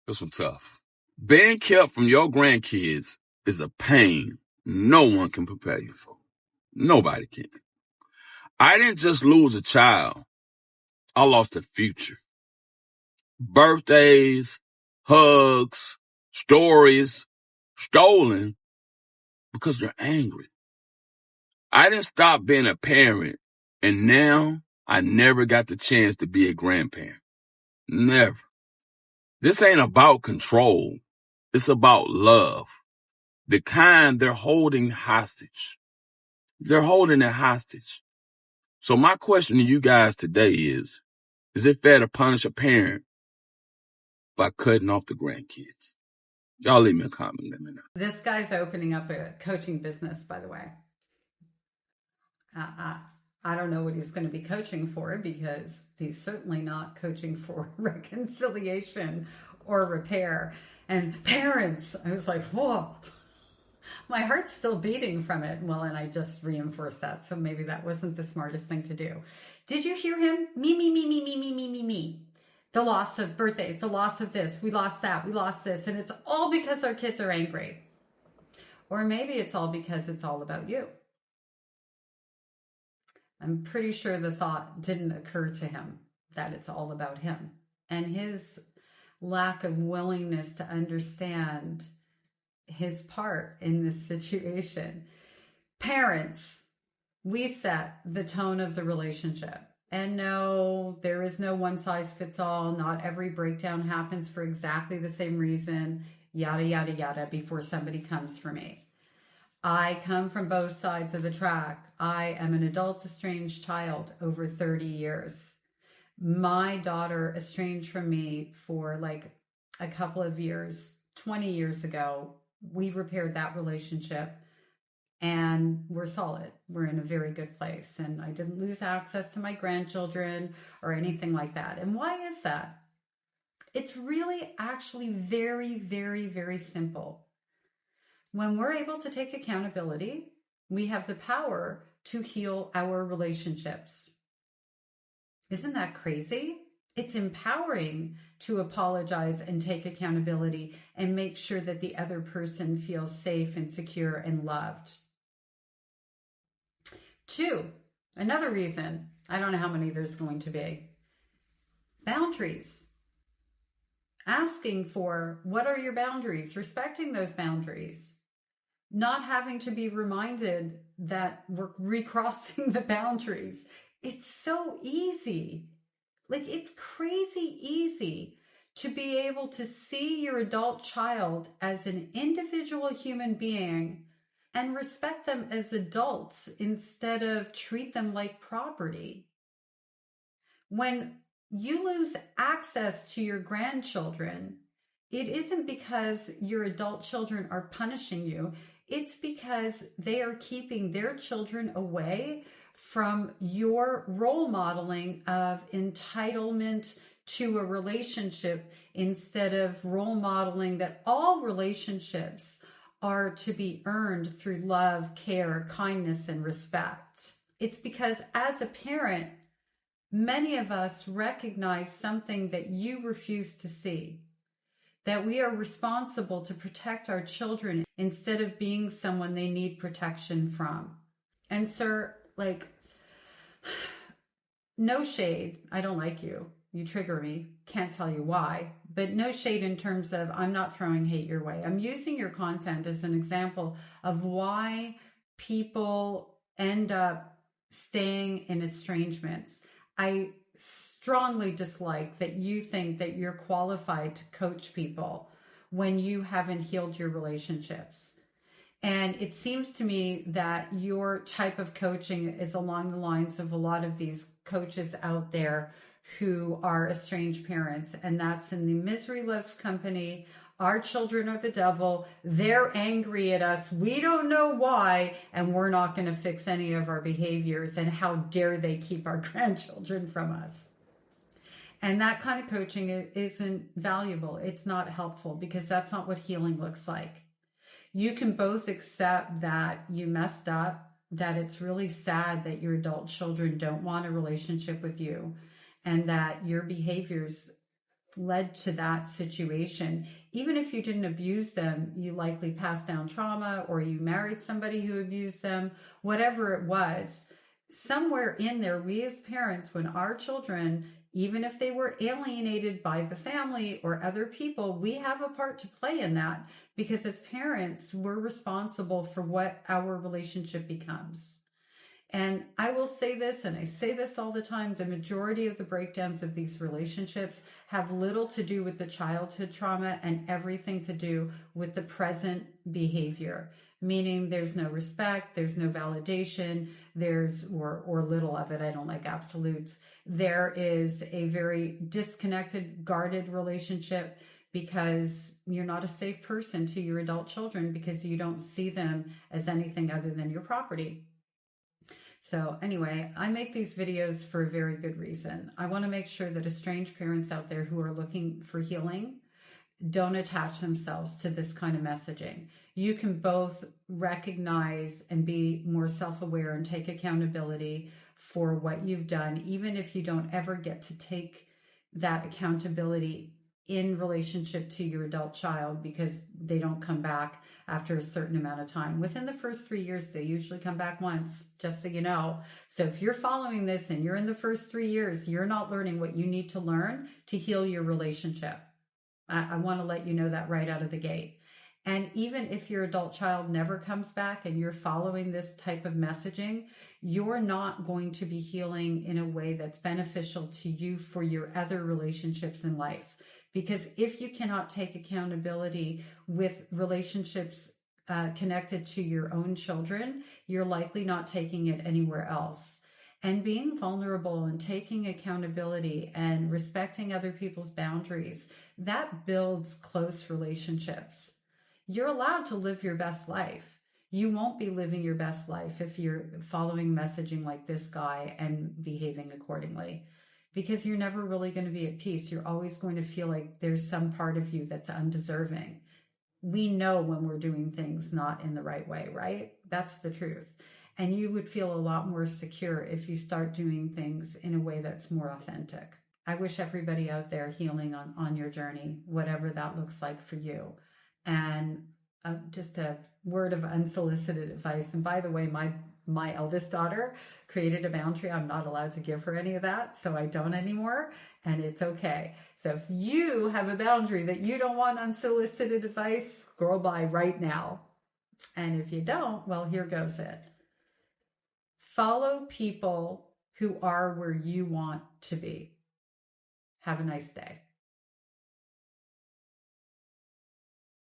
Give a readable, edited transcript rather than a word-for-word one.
This one tough. Being kept from your grandkids is a pain no one can prepare you for. Nobody can. I didn't just lose a child. I lost a future. Birthdays, hugs, stories, stolen because they're angry. I didn't stop being a parent, and now I never got the chance to be a grandparent. Never. This ain't about control. It's about love. The kind they're holding hostage. They're holding it hostage. So my question to you guys today is it fair to punish a parent by cutting off the grandkids? Y'all leave me a comment, let me know. This guy's opening up a coaching business, by the way. I don't know what he's going to be coaching for, because he's certainly not coaching for reconciliation or repair. And parents, I was like, whoa, my heart's still beating from it. Well, and I just reinforced that. So maybe that wasn't the smartest thing to do. Did you hear him? Me. The loss of birthdays, the loss of this, we lost that, we lost this. And it's all because our kids are angry. Or maybe it's all because it's all about you. I'm pretty sure the thought didn't occur to him that it's all about him and his lack of willingness to understand his part in this situation. Parents, we set the tone of the relationship. And no, there is no one size fits all. Not every breakdown happens for exactly the same reason, yada, yada, yada, before somebody comes for me. I come from both sides of the track. I am an adult estranged child over 30 years. My daughter estranged from me for like a couple of years, 20 years ago. We repaired that relationship and we're solid. We're in a very good place. And I didn't lose access to my grandchildren or anything like that. And why is that? It's really actually very, very, very simple. When we're able to take accountability, we have the power to heal our relationships. Isn't that crazy? It's empowering to apologize and take accountability and make sure that the other person feels safe and secure and loved. 2, another reason, I don't know how many there's going to be, boundaries. Asking for what are your boundaries, respecting those boundaries. Not having to be reminded that we're recrossing the boundaries. It's so easy. Like, it's crazy easy to be able to see your adult child as an individual human being and respect them as adults instead of treat them like property. When you lose access to your grandchildren, it isn't because your adult children are punishing you. It's because they are keeping their children away from your role modeling of entitlement to a relationship instead of role modeling that all relationships are to be earned through love, care, kindness, and respect. It's because as a parent, many of us recognize something that you refuse to see. That we are responsible to protect our children instead of being someone they need protection from. And sir, like, no shade. I don't like you. You trigger me. Can't tell you why. But no shade in terms of I'm not throwing hate your way. I'm using your content as an example of why people end up staying in estrangements. I strongly dislike that you think that you're qualified to coach people when you haven't healed your relationships. And it seems to me that your type of coaching is along the lines of a lot of these coaches out there who are estranged parents. And that's in the misery loves company. Our children are the devil. They're angry at us. We don't know why. And we're not going to fix any of our behaviors. And how dare they keep our grandchildren from us? And that kind of coaching isn't valuable. It's not helpful because that's not what healing looks like. You can both accept that you messed up, that it's really sad that your adult children don't want a relationship with you, and that your behaviors led to that situation. Even if you didn't abuse them, you likely passed down trauma, or you married somebody who abused them, whatever it was. Somewhere in there, we as parents, when our children, even if they were alienated by the family or other people, we have a part to play in that, because as parents, we're responsible for what our relationship becomes. And I will say this, and I say this all the time, the majority of the breakdowns of these relationships have little to do with the childhood trauma and everything to do with the present behavior. Meaning there's no respect, there's no validation, or little of it, I don't like absolutes. There is a very disconnected, guarded relationship, because you're not a safe person to your adult children, because you don't see them as anything other than your property. So anyway, I make these videos for a very good reason. I want to make sure that estranged parents out there who are looking for healing don't attach themselves to this kind of messaging. You can both recognize and be more self-aware and take accountability for what you've done, even if you don't ever get to take that accountability in relationship to your adult child, because they don't come back after a certain amount of time. Within the first 3 years, they usually come back once, just so you know. So if you're following this and you're in the first 3 years, you're not learning what you need to learn to heal your relationship. I want to let you know that right out of the gate. And even if your adult child never comes back and you're following this type of messaging, you're not going to be healing in a way that's beneficial to you for your other relationships in life. Because if you cannot take accountability with relationships connected to your own children, you're likely not taking it anywhere else. And being vulnerable and taking accountability and respecting other people's boundaries, that builds close relationships. You're allowed to live your best life. You won't be living your best life if you're following messaging like this guy and behaving accordingly, because you're never really going to be at peace. You're always going to feel like there's some part of you that's undeserving. We know when we're doing things not in the right way, right? That's the truth. And you would feel a lot more secure if you start doing things in a way that's more authentic. I wish everybody out there healing on your journey, whatever that looks like for you. And just a word of unsolicited advice. And by the way, my eldest daughter created a boundary. I'm not allowed to give her any of that, so I don't anymore, and it's okay. So if you have a boundary that you don't want unsolicited advice, scroll by right now. And if you don't, well, here goes it. Follow people who are where you want to be. Have a nice day.